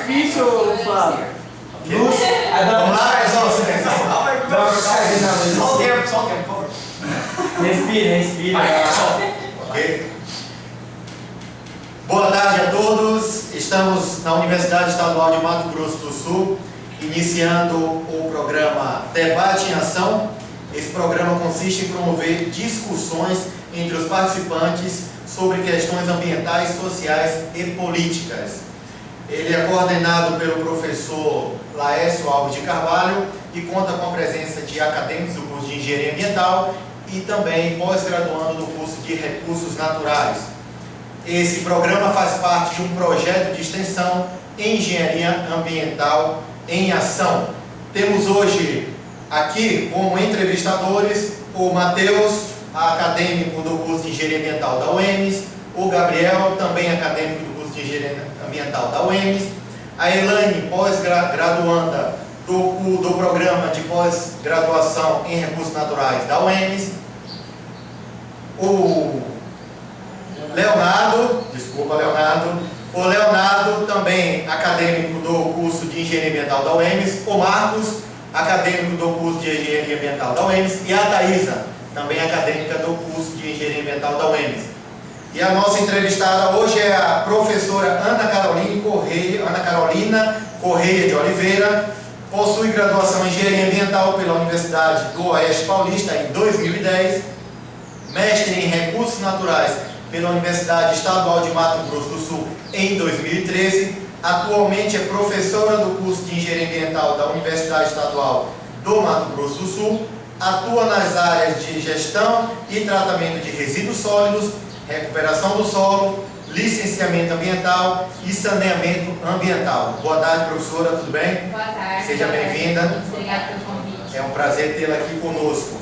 difícil, Flávio. Vamos lá, pessoal. Só o tempo, por favor. Respira. Ok. Boa tarde a todos. Estamos na Universidade Estadual de Mato Grosso do Sul, iniciando o programa Debate em Ação. Esse programa consiste em promover discussões entre os participantes sobre questões ambientais, sociais e políticas. Ele é coordenado pelo professor Laércio Alves de Carvalho e conta com a presença de acadêmicos do curso de Engenharia Ambiental e também pós-graduando do curso de Recursos Naturais. Esse programa faz parte de um projeto de extensão Engenharia Ambiental em Ação. Temos hoje aqui como entrevistadores o Matheus, acadêmico do curso de Engenharia Ambiental da UEMS, o Gabriel, também acadêmico do curso de Engenharia Ambiental da UEMS, a Elaine, pós-graduanda do programa de pós-graduação em Recursos Naturais da UEMS, o Leonardo, o Leonardo, também acadêmico do curso de Engenharia Ambiental da UEMS, o Marcos, acadêmico do curso de Engenharia Ambiental da UEMS, e a Thaisa, também acadêmica do curso de Engenharia Ambiental da UEMS. E a nossa entrevistada hoje é a professora Ana Carolina Correia de Oliveira, possui graduação em Engenharia Ambiental pela Universidade do Oeste Paulista em 2010, mestre em Recursos Naturais pela Universidade Estadual de Mato Grosso do Sul em 2013, atualmente é professora do curso de Engenharia Ambiental da Universidade Estadual do Mato Grosso do Sul, atua nas áreas de gestão e tratamento de resíduos sólidos, recuperação do solo, licenciamento ambiental e saneamento ambiental. Boa tarde, professora, tudo bem? Boa tarde. Seja bem-vinda. Obrigada pelo convite. É um prazer tê-la aqui conosco.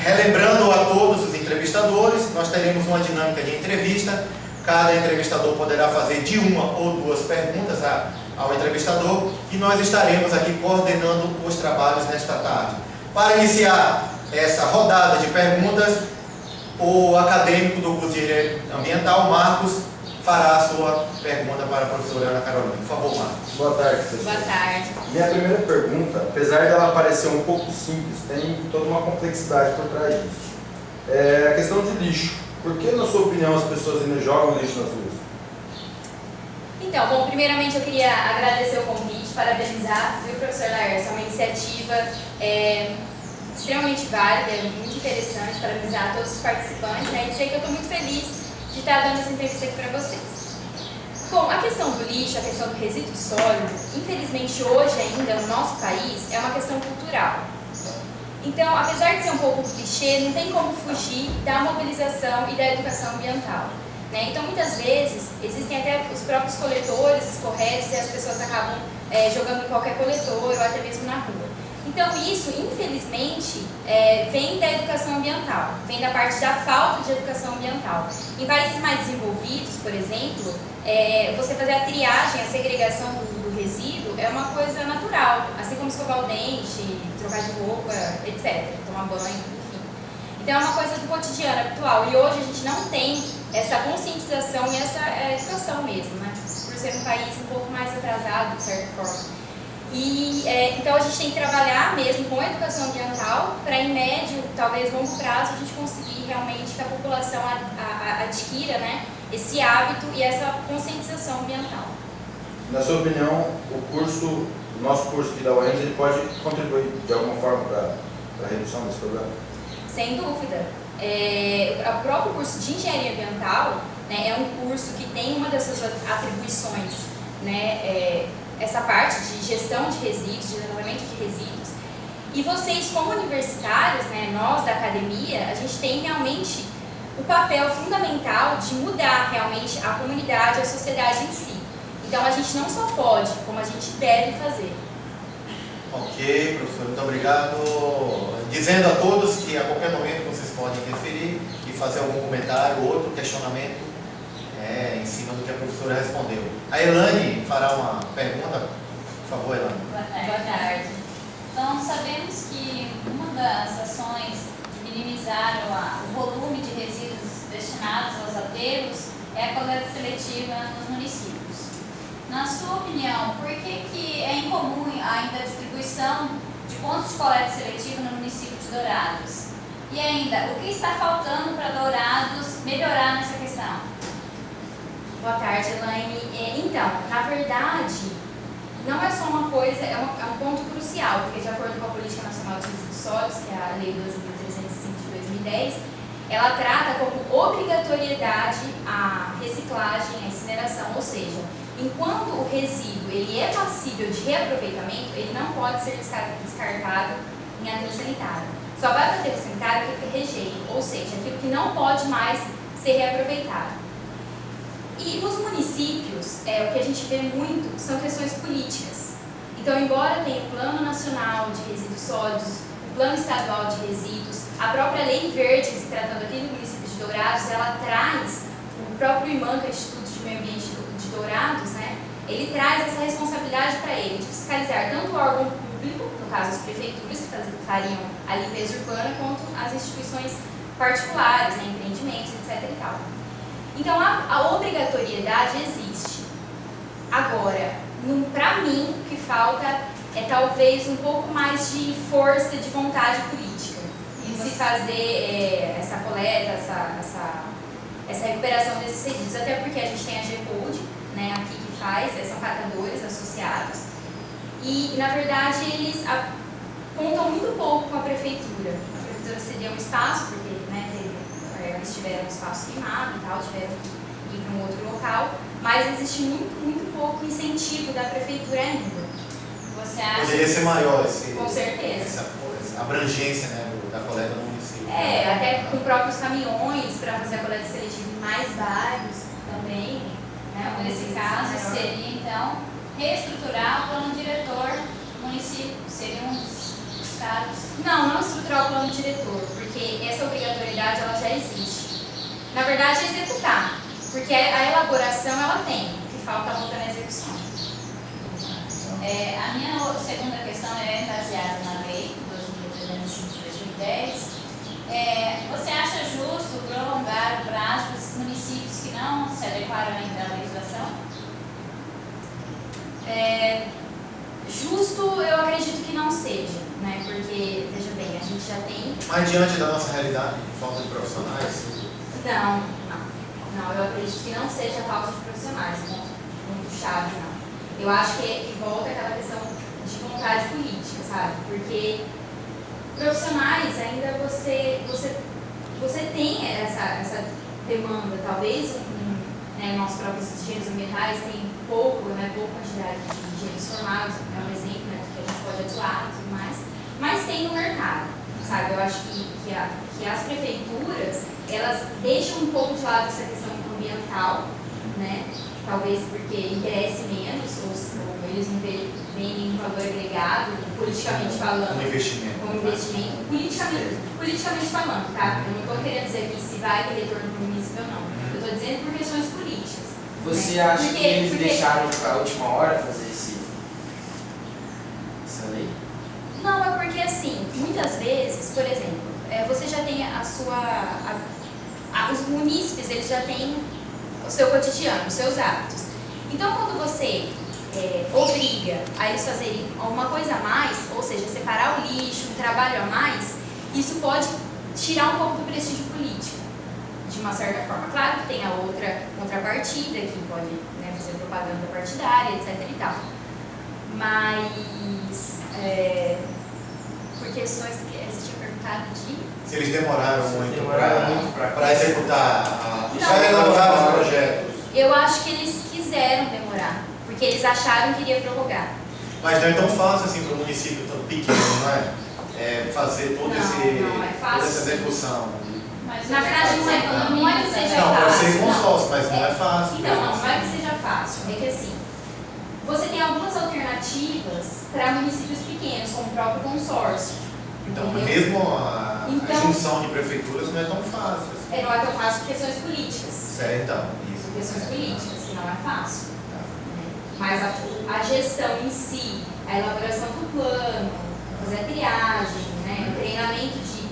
Relembrando a todos os entrevistadores, nós teremos uma dinâmica de entrevista. Cada entrevistador poderá fazer de uma ou duas perguntas ao entrevistador e nós estaremos aqui coordenando os trabalhos nesta tarde. Para iniciar essa rodada de perguntas, o acadêmico do curso de Engenharia Ambiental, Marcos, fará a sua pergunta para a professora Ana Carolina. Por favor, Marcos. Boa tarde, professor. Boa tarde. Minha primeira pergunta, apesar dela parecer um pouco simples, tem toda uma complexidade por trás disso. É a questão de lixo. Por que, na sua opinião, as pessoas ainda jogam lixo nas ruas? Então, bom, primeiramente eu queria agradecer o convite, parabenizar, viu, professor Laércio? É uma iniciativa extremamente válida, muito interessante, parabenizar todos os participantes, né? E dizer que eu estou muito feliz de estar dando essa entrevista aqui para vocês. Bom, a questão do lixo, a questão do resíduo sólido, infelizmente hoje ainda no nosso país é uma questão cultural. Então, apesar de ser um pouco clichê, não tem como fugir da mobilização e da educação ambiental, né? Então, muitas vezes, existem até os próprios coletores corretos e as pessoas acabam jogando em qualquer coletor ou até mesmo na rua. Então, isso, infelizmente, vem da educação ambiental, vem da parte da falta de educação ambiental. Em países mais desenvolvidos, por exemplo, você fazer a triagem, a segregação do resíduo é uma coisa natural, assim como escovar o dente, trocar de roupa, etc., tomar banho, enfim. Então, é uma coisa do cotidiano, habitual. E hoje a gente não tem essa conscientização e essa educação mesmo, né? Por ser um país um pouco mais atrasado, de certa forma. Então a gente tem que trabalhar mesmo com a educação ambiental para, em médio, talvez longo prazo, a gente conseguir realmente que a população adquira, né, esse hábito e essa conscientização ambiental. Na sua opinião, o nosso curso aqui da UEMS, ele pode contribuir de alguma forma para a redução desse problema? Sem dúvida. O próprio curso de Engenharia Ambiental, né, é um curso que tem uma das suas atribuições, né, essa parte de gestão de resíduos, de tratamento de resíduos. E vocês, como universitários, né, nós da academia, a gente tem realmente o papel fundamental de mudar realmente a comunidade, a sociedade em si. Então a gente não só pode, como a gente deve fazer. Ok, professor, muito obrigado. Dizendo a todos que a qualquer momento vocês podem interferir e fazer algum comentário, outro questionamento em cima do que a professora respondeu. A Elaine fará uma pergunta. Por favor, Elaine. Boa tarde. Então, sabemos que uma das ações de minimizar o volume de resíduos destinados aos aterros é a coleta seletiva nos municípios. Na sua opinião, por que é incomum ainda a distribuição de pontos de coleta seletiva no município de Dourados? E ainda, o que está faltando para Dourados melhorar nessa questão? Boa tarde, Elaine. Então, na verdade, não é só uma coisa, é um ponto crucial, porque de acordo com a Política Nacional de Resíduos Sólidos, que é a Lei 12.305 de 2010, ela trata como obrigatoriedade a reciclagem, a incineração, ou seja, enquanto o resíduo ele é passível de reaproveitamento, ele não pode ser descartado em aterro sanitário. Só vai para o aterro sanitário aquilo que é rejeito, ou seja, aquilo que não pode mais ser reaproveitado. E nos municípios, o que a gente vê muito são questões políticas. Então, embora tenha o Plano Nacional de Resíduos Sólidos, o Plano Estadual de Resíduos, a própria Lei Verde, se tratando aqui do município de Dourados, ela traz, o próprio IMAN, que é o Instituto de Meio Ambiente de Dourados, né, ele traz essa responsabilidade para ele, de fiscalizar tanto o órgão público, no caso as prefeituras, que fariam a limpeza urbana, quanto as instituições particulares, né, empreendimentos, etc. e tal. Então, a obrigatoriedade existe. Agora, para mim, o que falta é talvez um pouco mais de força de vontade política em se fazer essa coleta, essa recuperação desses resíduos. Até porque a gente tem a GPUD, né, aqui que faz, são catadores associados. E, na verdade, eles contam muito pouco com a prefeitura. A prefeitura cedeu um espaço, porque eles tiveram um espaço queimado e tal, tiveram que ir para um outro local, mas existe muito pouco incentivo da prefeitura ainda. Você acha? Poderia ser maior Com certeza. essa abrangência, né, da coleta no município. Até com próprios caminhões para fazer a coleta seletiva em mais bairros também. Né? Nesse caso, seria então reestruturar o plano diretor do município, seria um dos casos. Não estruturar o plano diretor, porque essa obrigatoriedade ela já existe. Na verdade, é executar, porque a elaboração ela tem, o que falta a luta na execução. A minha segunda questão é baseada na lei 12.305 de 2010. Você acha justo prolongar o prazo dos municípios que não se adequaram ainda à legislação? Justo, eu acredito que não seja, né? Porque, veja bem, a gente já tem... Mas diante da nossa realidade, falta de profissionais? Não, eu acredito que não seja falta de profissionais, muito chave, não. Eu acho que volta aquela questão de vontade política, sabe? Porque profissionais, ainda você tem essa demanda, talvez nossos próprios engenheiros ambientais têm pouca quantidade de engenheiros formados, é um exemplo, né, que a gente pode atuar e tudo mais, mas tem no mercado, sabe? Eu acho que as prefeituras, elas deixam um pouco de lado essa questão ambiental, né? Talvez porque interesse menos, ou eles não veem nenhum valor agregado, politicamente falando. Como investimento. Politicamente falando, tá? Eu não estou querendo dizer que se vai ter retorno para o município ou não. Eu estou dizendo por questões políticas. Você acha que eles deixaram para a última hora fazer essa lei? Não, é porque assim, muitas vezes, por exemplo, você já tem os munícipes, eles já têm o seu cotidiano, os seus hábitos. Então, quando você obriga a eles fazerem alguma coisa a mais, ou seja, separar o lixo, um trabalho a mais, isso pode tirar um pouco do prestígio político, de uma certa forma. Claro que tem a outra contrapartida, que pode fazer propaganda partidária, etc e tal. Mas, por questões que você tinha perguntado de... Se eles demoraram muito para para executar, já elaboraram os projetos. Eu acho que eles quiseram demorar, porque eles acharam que iria prorrogar. Mas não é tão fácil assim para um município tão pequeno, não é? Fazer toda essa execução. Mas Na verdade, não é que seja Não, pode ser fácil. consórcio, mas não é fácil. Então, não é que seja fácil. É que assim, você tem algumas alternativas para municípios pequenos, como o próprio consórcio. Então, entendeu? mesmo a Então, junção de prefeituras não é tão fácil. não é tão fácil por questões políticas. Certo, então. Isso. Por questões políticas, que não é fácil. Tá. Mas a gestão em si, a elaboração do plano, fazer a triagem, o treinamento de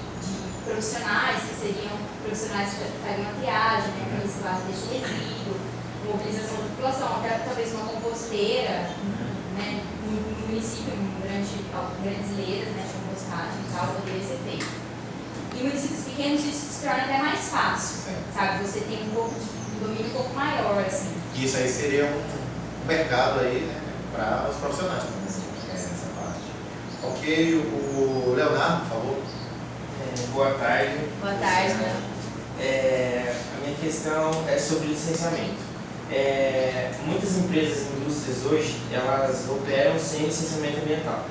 profissionais, que seriam profissionais que fariam a triagem, para reciclar desse resíduo. mobilização da população, até talvez uma composteira, né, no município, grandes leiras, né, de compostagem e tal, poderia ser feito. Em municípios pequenos isso se torna até mais fácil, sabe? Você tem um domínio um pouco maior, assim. Isso aí seria um mercado aí, né, para os profissionais também, essa parte. Ok, o Leonardo, por favor. Boa tarde. Boa tarde, né? A minha questão é sobre licenciamento. Muitas empresas e indústrias hoje, elas operam sem licenciamento ambiental.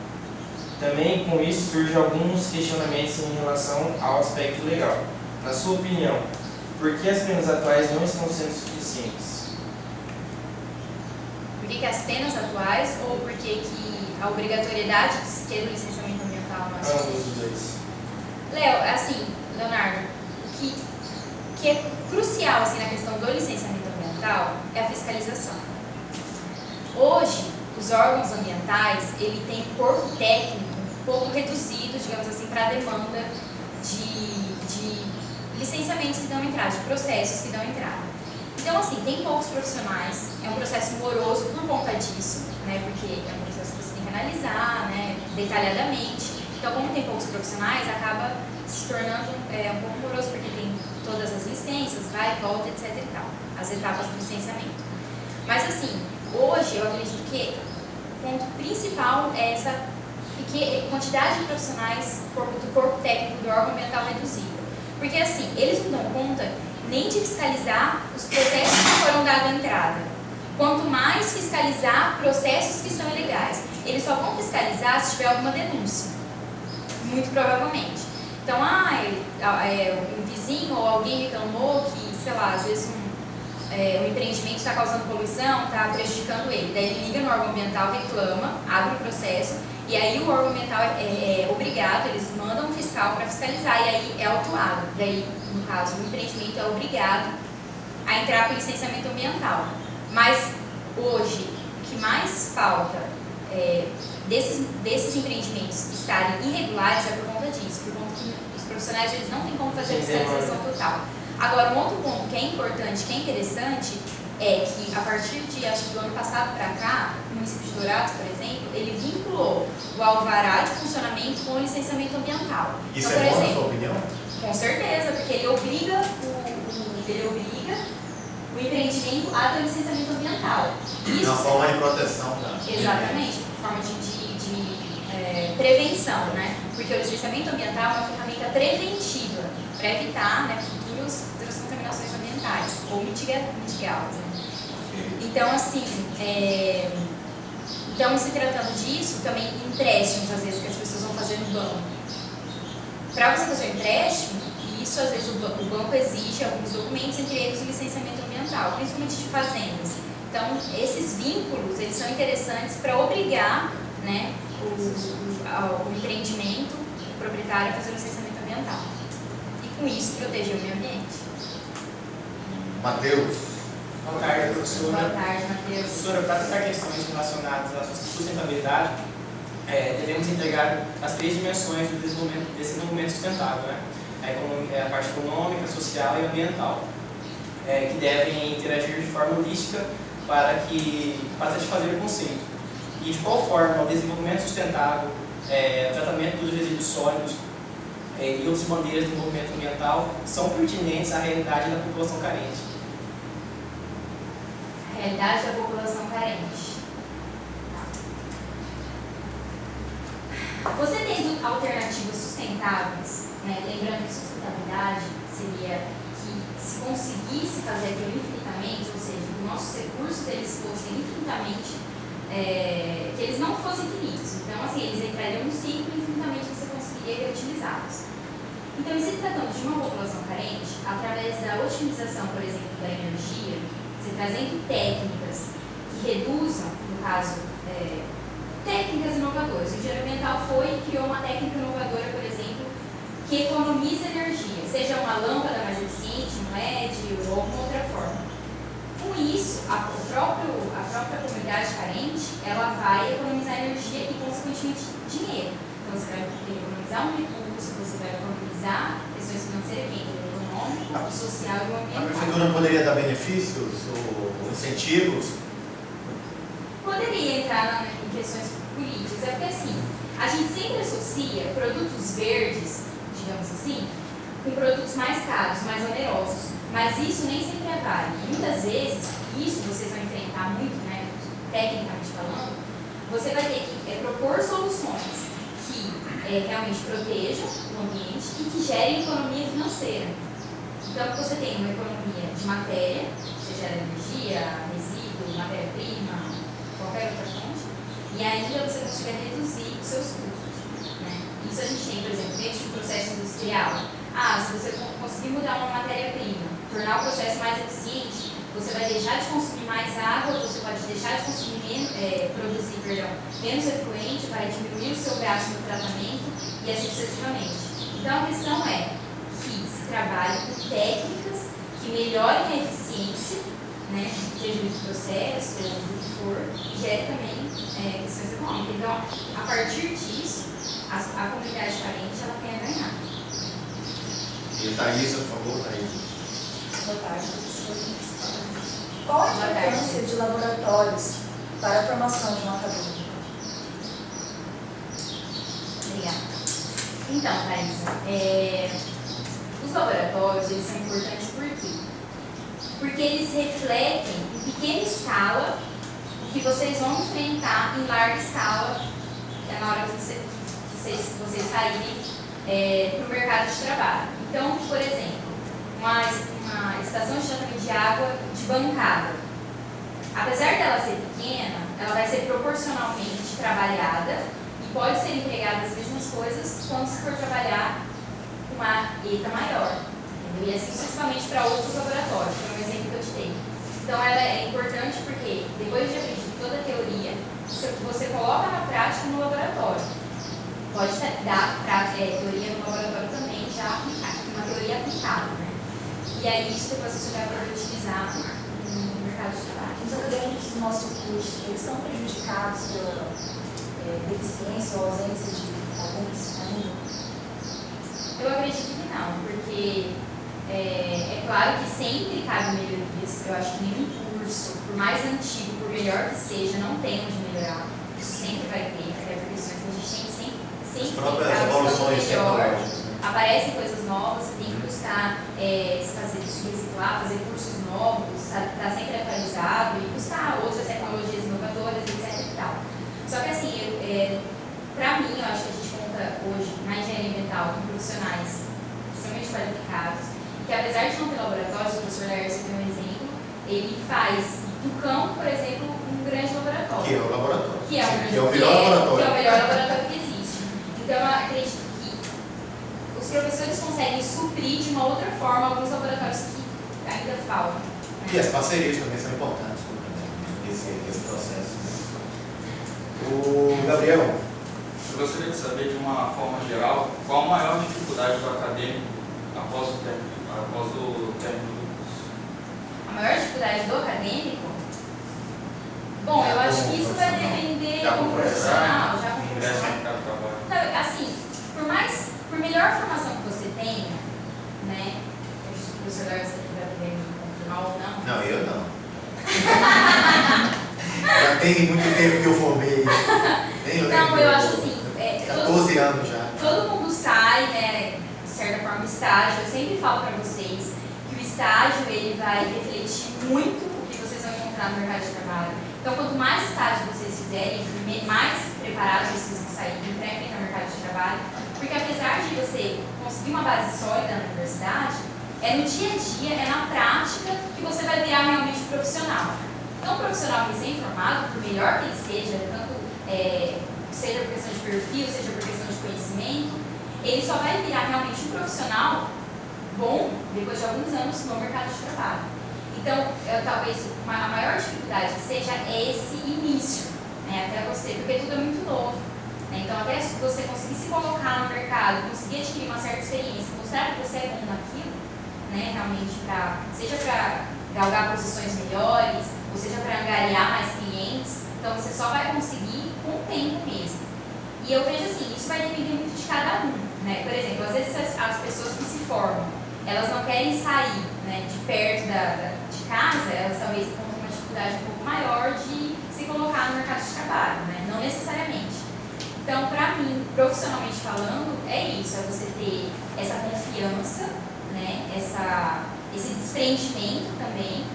Também com isso surgem alguns questionamentos em relação ao aspecto legal. Na sua opinião, por que as penas atuais não estão sendo suficientes? Por que as penas atuais ou por que a obrigatoriedade de se ter o licenciamento ambiental não é suficiente? Ambos os dois. Leonardo, o que é crucial assim, na questão do licenciamento ambiental é a fiscalização. Hoje, os órgãos ambientais, ele tem um corpo técnico um pouco reduzido, digamos assim, para a demanda de licenciamentos que dão entrada, de processos que dão entrada. Então, assim, tem poucos profissionais, é um processo moroso por conta disso, né, porque é um processo que você tem que analisar, né, detalhadamente. Então, como tem poucos profissionais, acaba se tornando um pouco moroso, porque tem todas as licenças, vai e volta, etc e tal, as etapas do licenciamento. Mas, assim, hoje eu acredito que o ponto principal é essa quantidade de profissionais do corpo técnico do órgão ambiental reduzida. Porque, assim, eles não dão conta nem de fiscalizar os processos que foram dados à entrada. Quanto mais fiscalizar processos que são ilegais. Eles só vão fiscalizar se tiver alguma denúncia. Muito provavelmente. Então, um vizinho ou alguém reclamou que, sei lá, às vezes um empreendimento está causando poluição, está prejudicando ele. Daí ele liga no órgão ambiental, reclama, abre o processo, e aí o órgão ambiental é obrigado, eles mandam um fiscal para fiscalizar, e aí é autuado. Daí, no caso, o empreendimento é obrigado a entrar com licenciamento ambiental. Mas, hoje, o que mais falta desses empreendimentos estarem irregulares é por conta disso, por conta que os profissionais eles não têm como fazer a fiscalização total. Agora, um outro ponto que é importante, que é interessante, é que a partir de, acho que do ano passado para cá, o município de Dourados, por exemplo, ele vinculou o alvará de funcionamento com o licenciamento ambiental. Isso então, é bom, exemplo, na sua opinião? Com certeza, porque ele obriga o empreendimento a ter o licenciamento ambiental. Isso uma forma de proteção. Exatamente, forma de prevenção, né? Porque o licenciamento ambiental é uma ferramenta preventiva para evitar, né, futuras contaminações ambientais ou mitigá-las. Né? Então, assim, então, se tratando disso, também empréstimos, às vezes, que as pessoas vão fazer no banco. Para você fazer um empréstimo, isso, às vezes, o banco exige alguns documentos, entre eles o licenciamento ambiental, principalmente de fazendas. Então, esses vínculos, eles são interessantes para obrigar, né, o empreendimento, o proprietário, a fazer o licenciamento ambiental. E, com isso, proteger o meio ambiente. Matheus. Boa tarde, professora. Boa tarde, Matheus. Professora, para tratar questões relacionadas à sustentabilidade, devemos integrar as três dimensões do desenvolvimento sustentável, né? A parte econômica, social e ambiental, que devem interagir de forma holística para satisfazer o conceito. E de qual forma o desenvolvimento sustentável, o tratamento dos resíduos sólidos e outras maneiras de desenvolvimento ambiental são pertinentes à realidade da população carente. A realidade da população carente. Você tendo alternativas sustentáveis, né, lembrando que sustentabilidade seria que se conseguisse fazer aquilo infinitamente, ou seja, que nossos recursos eles fossem infinitamente, que eles não fossem infinitos. Então, assim, eles entrariam no ciclo e infinitamente você conseguiria reutilizá-los. Então, em se tratando de uma população carente, através da otimização, por exemplo, da energia, você trazendo técnicas que reduzam, no caso, técnicas inovadoras. O engenheiro ambiental foi e criou uma técnica inovadora, por exemplo, que economiza energia, seja uma lâmpada mais eficiente, um LED ou alguma outra forma. Com isso, a própria comunidade carente, ela vai economizar energia e, consequentemente, dinheiro. Então, você vai economizar um recurso, você vai economizar questões financeiras, que é econômico, o social e o A ambiental. prefeitura não poderia dar benefícios ou incentivos? Poderia entrar em questões políticas, é porque assim, a gente sempre associa produtos verdes, digamos assim, com produtos mais caros, mais onerosos, mas isso nem sempre é válido. Muitas vezes, isso vocês vão enfrentar muito, né, tecnicamente falando, você vai ter que propor soluções que realmente protejam o ambiente e que gerem economia financeira. Então, você tem uma economia de matéria, seja energia, resíduo, matéria-prima, qualquer outra fonte, e ainda você consiga reduzir os seus custos, né? Isso a gente tem, por exemplo, dentro do processo industrial. Se você conseguir mudar uma matéria-prima, tornar o processo mais eficiente, você vai deixar de consumir mais água, você pode deixar de consumir produzir menos efluente, vai diminuir o seu gasto no tratamento e assim sucessivamente. Então a questão é que se trabalhe com técnicas que melhorem a eficiência, né, seja do processo ou do que for, e gere também questões econômicas. Então, a partir disso, a comunidade carente ela tem a ganhar. E Thaís, por favor, Thaís. Boa tarde, professor. Qual a importância de laboratórios para a formação de um acadêmico? Obrigada. Então, Thaisa, os laboratórios eles são importantes por quê? Porque eles refletem em pequena escala o que vocês vão enfrentar em larga escala na hora que vocês saírem para o mercado de trabalho. Então, por exemplo, uma estação de tratamento de água de bancada. Apesar dela ser pequena, ela vai ser proporcionalmente trabalhada e pode ser empregada as mesmas coisas quando se for trabalhar com uma ETA maior. Entendeu? E assim sucessivamente para outros laboratórios, foi um exemplo que eu te dei. Então ela é importante porque depois de aprender toda a teoria, você coloca na prática no laboratório. Pode dar teoria no laboratório também, já uma teoria aplicada, né? E aí isso depois você vai poder utilizar no mercado de trabalho. Os acadêmicos do nosso curso, eles são prejudicados pela deficiência ou ausência de alguns ainda? Eu acredito que não, porque é claro que sempre cabe melhorias. Eu acho que nenhum curso, por mais antigo, por melhor que seja, não tem onde melhorar. Isso sempre vai ter, até por questões que a gente tem sempre As próprias evoluções tecnológicas. Aparecem coisas novas, você tem que buscar se reciclar, fazer cursos novos, estar sempre atualizado e buscar outras tecnologias inovadoras, etc. e tal. Só que assim, para mim, eu acho que a gente conta hoje na engenharia ambiental com profissionais extremamente qualificados, que apesar de não ter laboratórios, o professor Laércio tem um exemplo, ele faz do campo, por exemplo, um grande laboratório. Que é o laboratório. Que é o melhor laboratório. Que é o melhor laboratório que existe. Então, eu acredito que os professores conseguem suprir de uma outra forma alguns laboratórios que ainda faltam. Né? E as parcerias também são importantes nesse processo. O Gabriel. Eu gostaria de saber, de uma forma geral, qual a maior dificuldade do acadêmico após o término do curso? A maior dificuldade do acadêmico? Bom, eu acho que isso vai depender como profissional, já como Ingresso no profissional. mercado de trabalho. Então, assim, por melhor formação que você tenha, né? Eu disse que o professor Laércio vai poder me confirmar ou não. Não, eu não. Já tem muito tempo que eu formei. Nem lembro. Não, eu acho assim, 14 anos já. todo mundo sai, né, de certa forma, estágio. Eu sempre falo para vocês que o estágio ele vai refletir muito o que vocês vão encontrar no mercado de trabalho. Então, quanto mais estágio vocês fizerem, mais preparados vocês vão sair para enfrentar o mercado de trabalho. Porque apesar de você conseguir uma base sólida na universidade, é no dia a dia, é na prática que você vai virar realmente um profissional. Então, um profissional recém-formado, por melhor que ele seja, tanto seja por questão de perfil, seja por questão de conhecimento, ele só vai virar realmente um profissional bom depois de alguns anos no mercado de trabalho. Então, talvez a maior dificuldade que seja esse início, né, até você, porque tudo é muito novo. Né? Então, até você conseguir se colocar no mercado, conseguir adquirir uma certa experiência, mostrar que você é bom naquilo, né, realmente, seja para galgar posições melhores, ou seja para angariar mais clientes, então você só vai conseguir com o tempo mesmo. E eu vejo assim, isso vai depender muito de cada um. Né? Por exemplo, às vezes as pessoas que se formam elas não querem sair, né, de perto de casa, elas talvez encontrem uma dificuldade um pouco maior de se colocar no mercado de trabalho, né, não necessariamente. Então, para mim, profissionalmente falando, é isso, é você ter essa confiança, né, esse desprendimento também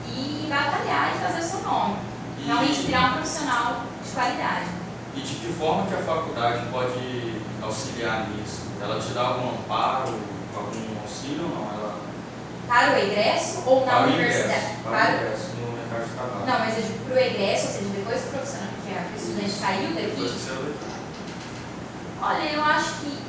e batalhar e fazer o seu nome. Realmente virar um profissional de qualidade. E de que forma que a faculdade pode auxiliar nisso? Ela te dá algum amparo, algum auxílio ou não? Ela... Para o egresso ou na para universidade? Para o egresso, no mercado de trabalho. Não, mas eu digo para o egresso, ou seja, depois que o profissional, que o estudante saiu daqui. Depois que saiu daqui. Olha, eu acho que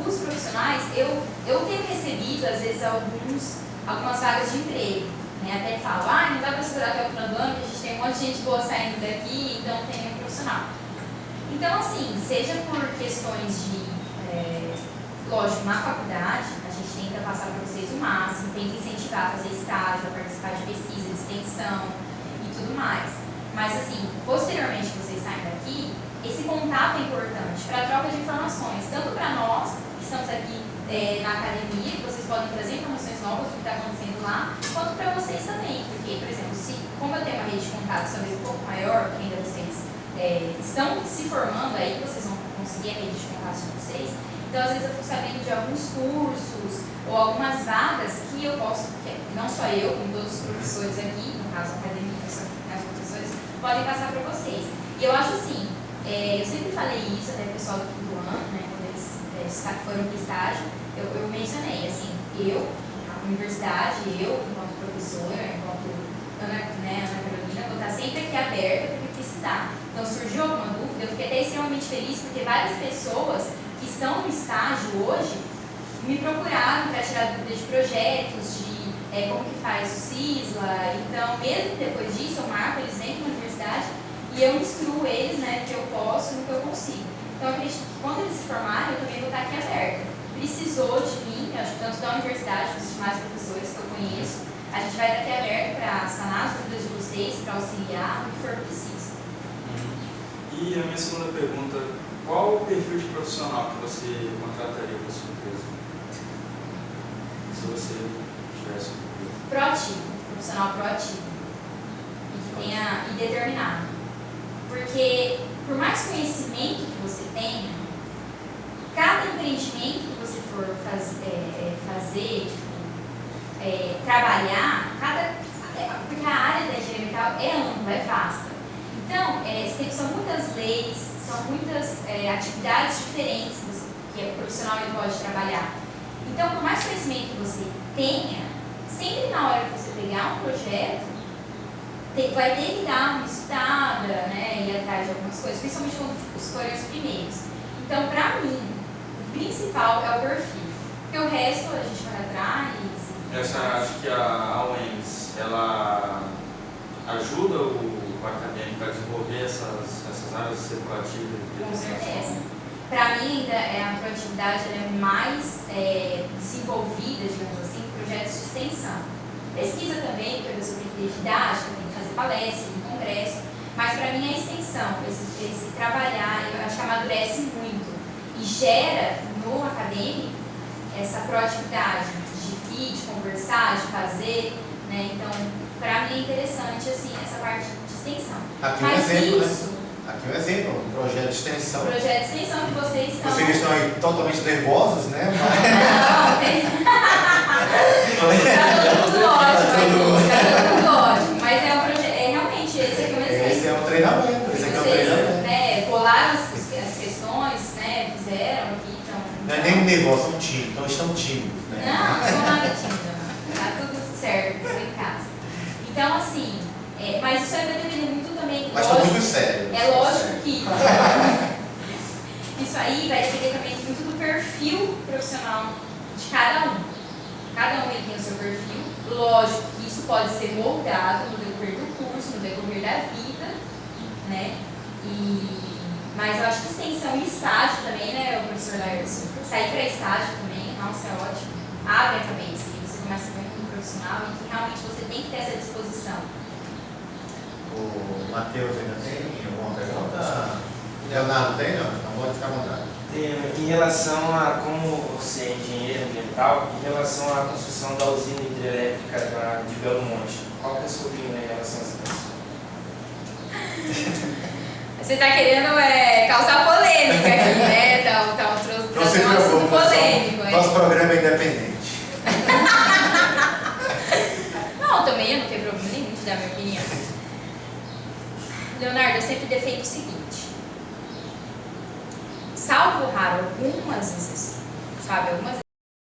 os profissionais, eu tenho recebido, às vezes, algumas vagas de emprego, né? Até falo, não dá para segurar até o final do ano, porque a gente tem um monte de gente boa saindo daqui, então tem nenhum profissional. Então, assim, seja por questões de, lógico, na faculdade, a gente tenta passar para vocês o máximo, tenta incentivar a fazer estágio, a participar de pesquisa, de extensão e tudo mais. Mas, assim, posteriormente que vocês saem daqui, esse contato é importante para a troca de informações, tanto para nós, que estamos aqui na academia, que vocês podem trazer informações novas do que está acontecendo lá, quanto para vocês também, porque, por exemplo, como eu tenho uma rede de contatos talvez um pouco maior, que ainda vocês estão se formando aí, vocês vão conseguir a rede de contatos de vocês, então às vezes eu fico sabendo de alguns cursos ou algumas vagas que eu posso, não só eu, como todos os professores aqui, no caso a academia, os professores, podem passar para vocês. E eu acho assim, eu sempre falei isso até o pessoal do quinto ano, né, quando eles foram para o estágio, eu mencionei, assim, a universidade, enquanto professora, enquanto Ana Carolina, vou estar sempre aqui aberta para o que precisar. Então, surgiu alguma dúvida, eu fiquei até extremamente feliz, porque várias pessoas que estão no estágio hoje me procuraram para tirar dúvidas de projetos, de como que faz o CISLA. Então, mesmo depois disso, eu marco eles dentro da universidade e eu instruo eles, né, que eu posso no que eu consigo. Então, eu acredito que quando eles se formarem, eu também vou estar aqui aberta. Precisou de mim, eu acho que tanto da universidade, dos demais professores que eu conheço, a gente vai estar aqui aberto para sanar as dúvidas de vocês, para auxiliar, o que for preciso. E a minha segunda pergunta, qual o perfil de profissional que você contrataria para a sua empresa? Se você tivesse uma empresa. Proativo, profissional proativo. E determinado. Porque, por mais conhecimento que você tenha, cada empreendimento que você for fazer, trabalhar, porque a área da engenharia ambiental é ampla, é vasta. Então, são muitas leis, são muitas atividades diferentes que o profissional ele pode trabalhar. Então, por mais conhecimento que você tenha, sempre na hora que você pegar um projeto, vai ter que dar uma estudada, né, ir atrás de algumas coisas, principalmente quando forem os primeiros. Então, para mim, o principal é o perfil, porque o resto a gente vai atrás. Você acha que a UEMS, ela ajuda o acadêmico a desenvolver essas áreas, ser proativo? Com certeza. Para mim, ainda a proatividade é mais desenvolvida, digamos assim, em projetos de extensão. Pesquisa também, porque eu sou didática, tem que fazer palestra, em congresso, mas para mim a extensão, esse trabalhar, eu acho que amadurece muito e gera no acadêmico essa proatividade de ir, de conversar, de fazer, né? Então, para mim é interessante assim, essa parte de extensão. Aqui um exemplo, né? Aqui um exemplo, um projeto de extensão. Projeto de extensão que vocês estão... Vocês estão aí totalmente nervosos, né? Não, tem... Tá tudo ótimo, mas realmente esse aqui é um exemplo. Esse é um treinamento, esse aqui é um treinamento. Né, colaram as questões, né, fizeram aqui, então... Não é nem nervosos, são tímidos, então estão tímidos, né? Não sou nada tímida, tá tudo certo, tô em casa. Então, assim, mas isso aí vai depender muito também... Mas estou muito sério. É lógico que... Isso aí vai depender também muito do perfil profissional de cada um. Cada um ele tem o seu perfil. Lógico que isso pode ser moldado no decorrer do curso, no decorrer da vida, né? Mas eu acho que extensão e estágio também, né, o professor Laércio? Sair para estágio também, nossa, é ótimo. Abre a cabeça e você começa a ver um profissional e que realmente você tem que ter essa disposição. O Matheus ainda tem alguma pergunta? Leonardo tem? Não? Então pode ficar à vontade. Em relação a como você é engenheiro ambiental, em relação à construção da usina hidrelétrica de Belo Monte, qual que é a sua opinião em relação a isso? Você está querendo causar polêmica aqui, né? Tá Não se preocupe, polêmico. nosso programa é independente. Não, também eu não tenho problema nenhum de dar minha opinião. Leonardo, eu sempre defendo o seguinte: salvo raro algumas exceções, sabe? Algumas